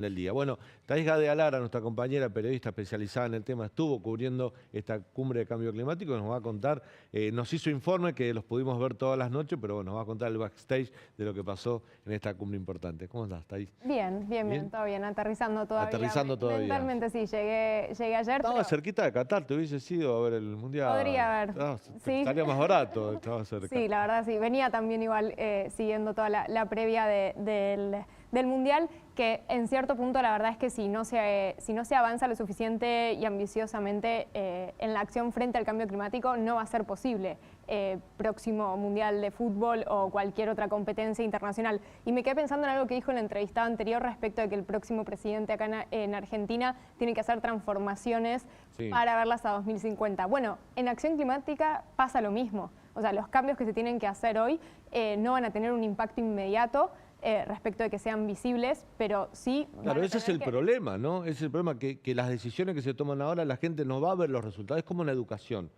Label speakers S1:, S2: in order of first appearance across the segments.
S1: del día. Bueno, Thaís Gadea Lara, nuestra compañera periodista especializada en el tema, estuvo cubriendo esta cumbre de cambio climático, nos va a contar, nos hizo informe que los pudimos ver todas las noches, pero bueno, nos va a contar el backstage de lo que pasó en esta cumbre importante. ¿Cómo estás, Thaís?
S2: Bien, todo bien, aterrizando todavía.
S1: Aterrizando todavía.
S2: Mentalmente sí, llegué ayer.
S1: Estaba cerquita de Qatar, te hubiese ido a ver el Mundial.
S2: Podría haber.
S1: Sí. Estaría más barato, estaba cerca.
S2: Sí, la verdad sí, venía también igual siguiendo toda la previa del Mundial, que en cierto punto la verdad es que si no se avanza lo suficiente y ambiciosamente en la acción frente al cambio climático, no va a ser posible próximo Mundial de Fútbol o cualquier otra competencia internacional. Y me quedé pensando en algo que dijo en la entrevista anterior respecto de que el próximo presidente acá en Argentina tiene que hacer transformaciones para verlas a 2050. Bueno, en acción climática pasa lo mismo. O sea, los cambios que se tienen que hacer hoy no van a tener un impacto inmediato respecto de que sean visibles, pero sí...
S1: Claro, ese es el problema, ¿no? Ese es el problema, que las decisiones que se toman ahora, la gente no va a ver los resultados. Es como en la educación.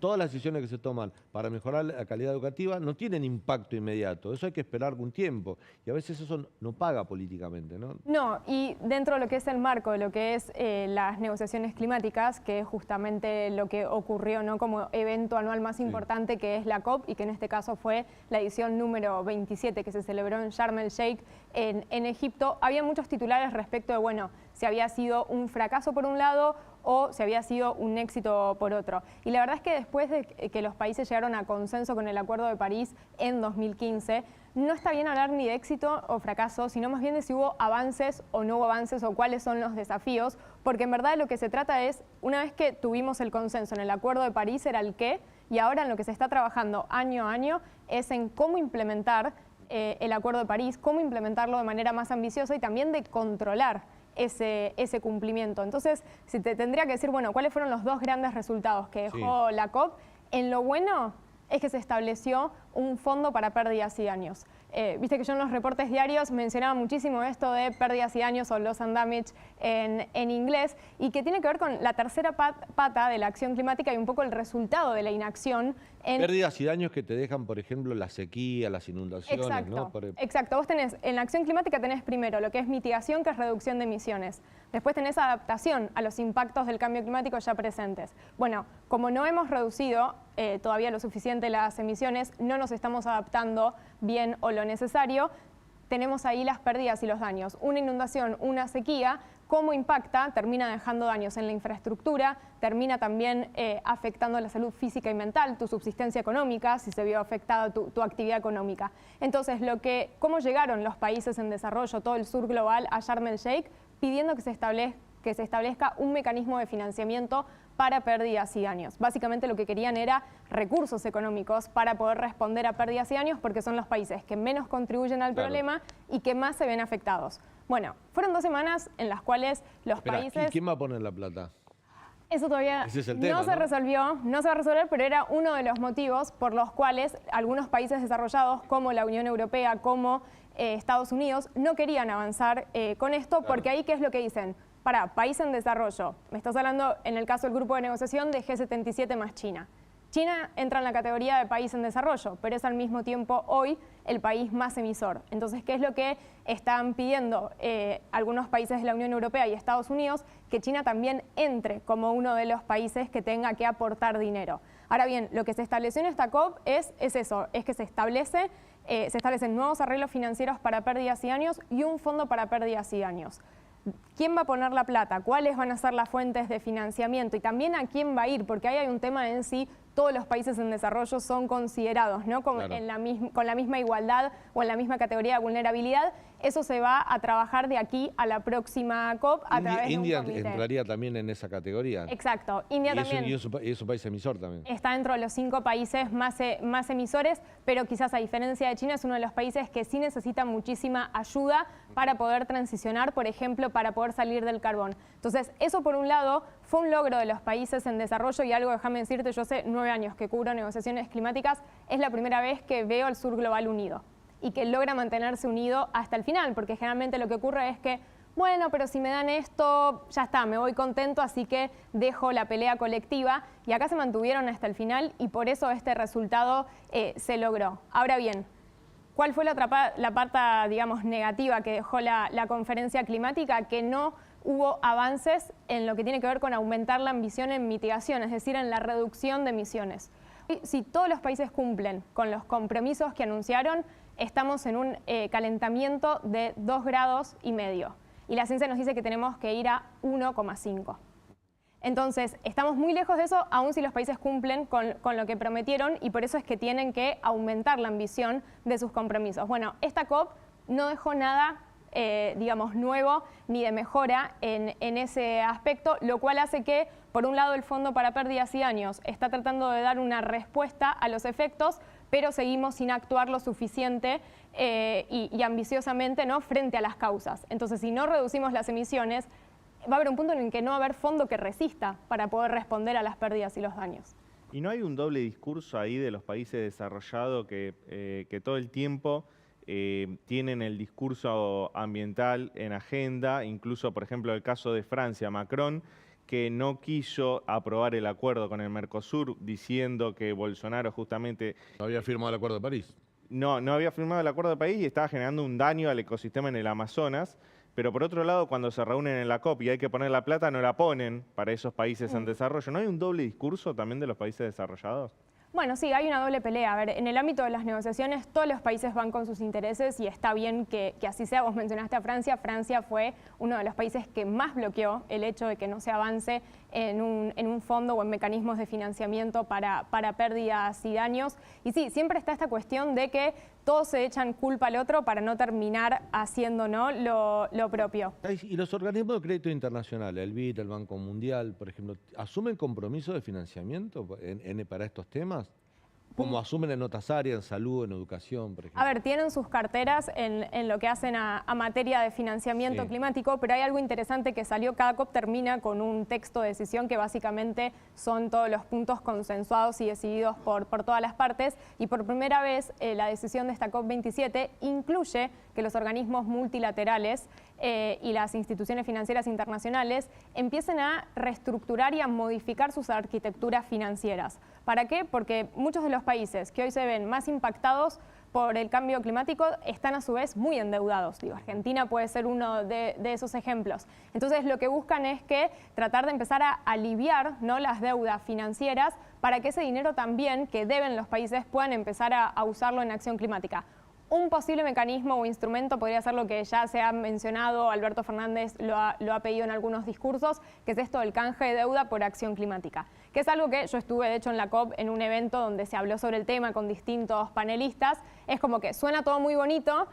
S1: Todas las decisiones que se toman para mejorar la calidad educativa no tienen impacto inmediato. Eso hay que esperar algún tiempo. Y a veces eso no paga políticamente, ¿no? No,
S2: y dentro de lo que es el marco de lo que es las negociaciones climáticas, que es justamente lo que ocurrió, ¿no?, como evento anual más importante, que es la COP, y que en este caso fue la edición número 27 que se celebró en Sharm el Sheikh en Egipto, había muchos titulares respecto de, bueno, si había sido un fracaso por un lado o si había sido un éxito por otro. Y la verdad es que después de que los países llegaron a consenso con el Acuerdo de París en 2015, no está bien hablar ni de éxito o fracaso, sino más bien de si hubo avances o no hubo avances o cuáles son los desafíos, porque en verdad de lo que se trata es, una vez que tuvimos el consenso en el Acuerdo de París era el qué, y ahora en lo que se está trabajando año a año es en cómo implementar el Acuerdo de París, cómo implementarlo de manera más ambiciosa y también de controlar ese cumplimiento. Entonces, si te tendría que decir, bueno, ¿cuáles fueron los dos grandes resultados que dejó la COP? En lo bueno es que se estableció un fondo para pérdidas y daños. Viste que yo en los reportes diarios mencionaba muchísimo esto de pérdidas y daños o loss and damage en inglés, y que tiene que ver con la tercera pata de la acción climática y un poco el resultado de la inacción.
S1: Pérdidas y daños que te dejan, por ejemplo, la sequía, las inundaciones.
S2: Exacto,
S1: ¿no?
S2: Exacto. Vos tenés, en la acción climática tenés primero lo que es mitigación, que es reducción de emisiones. Después tenés adaptación a los impactos del cambio climático ya presentes. Bueno, como no hemos reducido todavía lo suficiente las emisiones, no nos estamos adaptando bien o lo necesario, tenemos ahí las pérdidas y los daños. Una inundación, una sequía, ¿cómo impacta? Termina dejando daños en la infraestructura, termina también afectando la salud física y mental, tu subsistencia económica, si se vio afectada tu actividad económica. Entonces, ¿cómo llegaron los países en desarrollo, todo el sur global, a Sharm el Sheikh, pidiendo que se establezca un mecanismo de financiamiento para pérdidas y daños? Básicamente lo que querían era recursos económicos para poder responder a pérdidas y daños, porque son los países que menos contribuyen al problema y que más se ven afectados. Bueno, fueron 2 semanas en las cuales los países...
S1: ¿Quién va a poner la plata?
S2: Eso todavía no se resolvió, no se va a resolver, pero era uno de los motivos por los cuales algunos países desarrollados, como la Unión Europea, como Estados Unidos, no querían avanzar con esto, porque ahí, ¿qué es lo que dicen? Para país en desarrollo, me estás hablando en el caso del grupo de negociación de G77 más China. China entra en la categoría de país en desarrollo, pero es al mismo tiempo hoy el país más emisor. Entonces, ¿qué es lo que están pidiendo algunos países de la Unión Europea y Estados Unidos? Que China también entre como uno de los países que tenga que aportar dinero. Ahora bien, lo que se estableció en esta COP es eso, es que se establecen nuevos arreglos financieros para pérdidas y daños y un fondo para pérdidas y daños. ¿Quién va a poner la plata? ¿Cuáles van a ser las fuentes de financiamiento? Y también a quién va a ir, porque ahí hay un tema en sí, todos los países en desarrollo son considerados, ¿no?, con la misma igualdad o en la misma categoría de vulnerabilidad. Eso se va a trabajar de aquí a la próxima COP a través de un comité.
S1: India entraría también en esa categoría.
S2: Exacto. India también.
S1: Y es un país emisor también.
S2: Está dentro de los 5 países más emisores, pero quizás a diferencia de China es uno de los países que sí necesita muchísima ayuda para poder transicionar, por ejemplo, para poder salir del carbón. Entonces, eso por un lado fue un logro de los países en desarrollo, y algo, déjame decirte, yo hace 9 años que cubro negociaciones climáticas, es la primera vez que veo al sur global unido y que logra mantenerse unido hasta el final, porque generalmente lo que ocurre es que, bueno, pero si me dan esto, ya está, me voy contento, así que dejo la pelea colectiva, y acá se mantuvieron hasta el final y por eso este resultado se logró. Ahora bien, ¿Cuál fue la parte, digamos, negativa que dejó la conferencia climática? Que no hubo avances en lo que tiene que ver con aumentar la ambición en mitigación, es decir, en la reducción de emisiones. Si todos los países cumplen con los compromisos que anunciaron, estamos en un calentamiento de 2,5 grados. Y la ciencia nos dice que tenemos que ir a 1,5. Entonces, estamos muy lejos de eso, aun si los países cumplen con lo que prometieron, y por eso es que tienen que aumentar la ambición de sus compromisos. Bueno, esta COP no dejó nada, digamos, nuevo ni de mejora en ese aspecto, lo cual hace que, por un lado, el Fondo para Pérdidas y Daños está tratando de dar una respuesta a los efectos, pero seguimos sin actuar lo suficiente y ambiciosamente, ¿no?, frente a las causas. Entonces, si no reducimos las emisiones, va a haber un punto en el que no va a haber fondo que resista para poder responder a las pérdidas y los daños.
S3: ¿Y no hay un doble discurso ahí de los países desarrollados que todo el tiempo tienen el discurso ambiental en agenda? Incluso, por ejemplo, el caso de Francia, Macron, que no quiso aprobar el acuerdo con el Mercosur, diciendo que Bolsonaro justamente...
S1: No había firmado el Acuerdo de París.
S3: No había firmado el Acuerdo de París y estaba generando un daño al ecosistema en el Amazonas. Pero por otro lado, cuando se reúnen en la COP y hay que poner la plata, no la ponen para esos países en desarrollo. ¿No hay un doble discurso también de los países desarrollados?
S2: Bueno, sí, hay una doble pelea. A ver, en el ámbito de las negociaciones, todos los países van con sus intereses y está bien que así sea. Vos mencionaste a Francia. Francia fue uno de los países que más bloqueó el hecho de que no se avance en un fondo o en mecanismos de financiamiento para pérdidas y daños. Y sí, siempre está esta cuestión de que todos se echan culpa al otro para no terminar haciendo, ¿no?, lo propio.
S1: Y los organismos de crédito internacional, el BID, el Banco Mundial, por ejemplo, ¿asumen compromisos de financiamiento para estos temas? Como asumen en otras áreas, en salud, en educación, por ejemplo.
S2: A ver, tienen sus carteras en lo que hacen a materia de financiamiento climático, pero hay algo interesante que salió. Cada COP termina con un texto de decisión que básicamente son todos los puntos consensuados y decididos por todas las partes. Y por primera vez la decisión de esta COP27 incluye que los organismos multilaterales y las instituciones financieras internacionales empiecen a reestructurar y a modificar sus arquitecturas financieras. ¿Para qué? Porque muchos de los países que hoy se ven más impactados por el cambio climático están a su vez muy endeudados. Digo, Argentina puede ser uno de esos ejemplos. Entonces lo que buscan es que tratar de empezar a aliviar, ¿no?, las deudas financieras para que ese dinero también que deben los países puedan empezar a usarlo en acción climática. Un posible mecanismo o instrumento podría ser lo que ya se ha mencionado, Alberto Fernández lo ha pedido en algunos discursos, que es esto del canje de deuda por acción climática, que es algo que yo estuve de hecho en la COP en un evento donde se habló sobre el tema con distintos panelistas. Es como que suena todo muy bonito,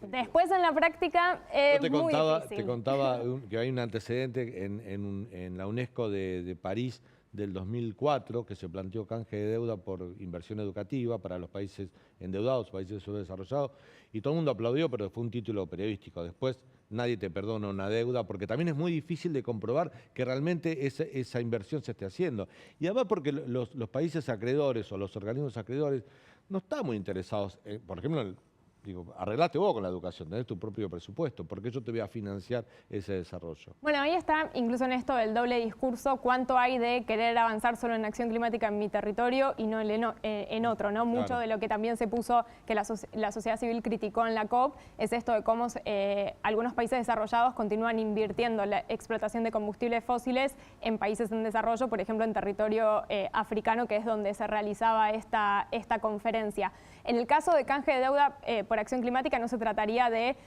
S2: después en la práctica es muy difícil.
S1: Te contaba que hay un antecedente en la UNESCO de París del 2004, que se planteó canje de deuda por inversión educativa para los países endeudados, países subdesarrollados, y todo el mundo aplaudió, pero fue un título periodístico. Después nadie te perdona una deuda, porque también es muy difícil de comprobar que realmente esa inversión se esté haciendo. Y además porque los países acreedores o los organismos acreedores no están muy interesados, por ejemplo, digo, arreglate vos con la educación, tenés tu propio presupuesto, porque yo te voy a financiar ese desarrollo.
S2: Bueno, ahí está, incluso en esto del doble discurso, cuánto hay de querer avanzar solo en acción climática en mi territorio y no en otro, ¿no? Mucho
S1: Claro.
S2: de lo que también se puso, que la sociedad civil criticó en la COP, es esto de cómo algunos países desarrollados continúan invirtiendo la explotación de combustibles fósiles en países en desarrollo, por ejemplo, en territorio africano, que es donde se realizaba esta conferencia. En el caso de canje de deuda por acción climática no se trataría de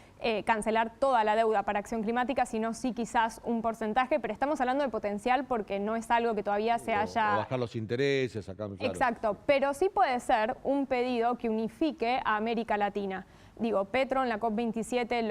S2: cancelar toda la deuda para acción climática, sino sí quizás un porcentaje, pero estamos hablando de potencial porque no es algo que todavía se haya...
S1: O bajar los intereses, acá, claro.
S2: Exacto, pero sí puede ser un pedido que unifique a América Latina. Digo, Petro en la COP27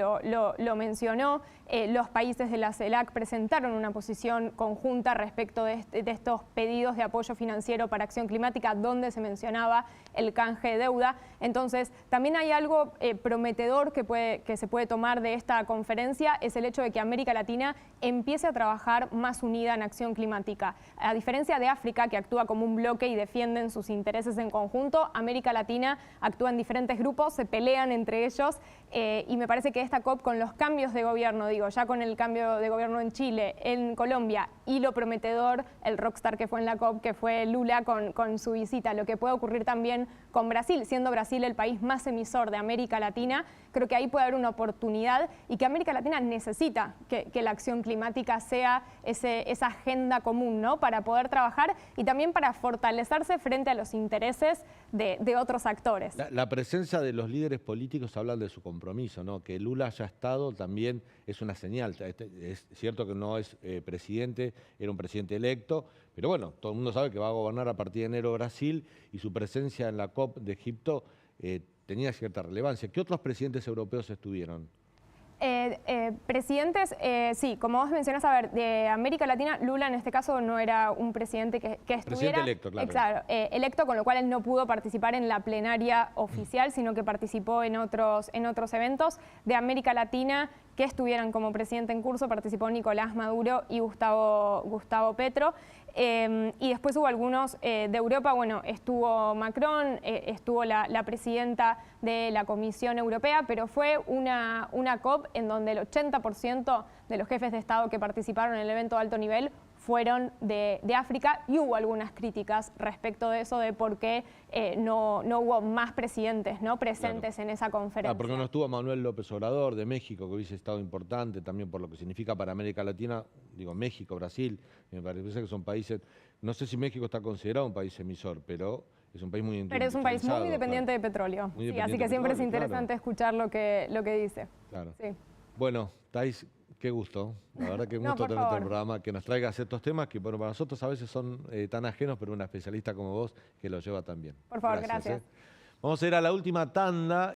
S2: lo mencionó, los países de la CELAC presentaron una posición conjunta respecto de estos pedidos de apoyo financiero para acción climática, donde se mencionaba el canje de deuda. Entonces, también hay algo prometedor que se puede tomar de esta conferencia, es el hecho de que América Latina empiece a trabajar más unida en acción climática. A diferencia de África, que actúa como un bloque y defienden sus intereses en conjunto, América Latina actúa en diferentes grupos, se pelean entre ellos y me parece que esta COP con los cambios de gobierno, digo, ya con el cambio de gobierno en Chile, en Colombia y lo prometedor, el rockstar que fue en la COP, que fue Lula con su visita, lo que puede ocurrir también con Brasil, siendo Brasil el país más emisor de América Latina, creo que ahí puede haber una oportunidad y que América Latina necesita que la acción climática sea esa agenda común, ¿no? Para poder trabajar y también para fortalecerse frente a los intereses de otros actores.
S1: La presencia de los líderes políticos habla de su compromiso, ¿no? Que Lula haya estado también es una señal. Es cierto que no es presidente, era un presidente electo, pero bueno, todo el mundo sabe que va a gobernar a partir de enero Brasil y su presencia en la COP de Egipto tenía cierta relevancia. ¿Qué otros presidentes europeos estuvieron?
S2: Presidentes, sí, como vos mencionás, a ver, de América Latina, Lula en este caso no era un presidente que estuviera...
S1: Presidente electo, claro.
S2: Claro, electo, con lo cual él no pudo participar en la plenaria oficial, sino que participó en otros eventos. De América Latina, que estuvieran como presidente en curso, participó Nicolás Maduro y Gustavo Petro. Y después hubo algunos de Europa, bueno, estuvo Macron, estuvo la presidenta de la Comisión Europea, pero fue una COP en donde el 80% de los jefes de Estado que participaron en el evento de alto nivel fueron de África y hubo algunas críticas respecto de eso, de por qué no hubo más presidentes, ¿no? presentes en esa conferencia.
S1: Porque no estuvo Manuel López Obrador de México, que hubiese estado importante también por lo que significa para América Latina, digo México, Brasil, me parece que son países, no sé si México está considerado un país emisor, pero es un país muy industrializado.
S2: Pero es un país muy dependiente de petróleo, sí, así que siempre es interesante escuchar lo que dice.
S1: Claro.
S2: Sí.
S1: Bueno, Thais, qué gusto, la verdad que gusto tenerte en el programa, que nos traigas estos temas que bueno, para nosotros a veces son tan ajenos, pero una especialista como vos que lo lleva tan bien.
S2: Por favor, gracias.
S1: Vamos a ir a la última tanda.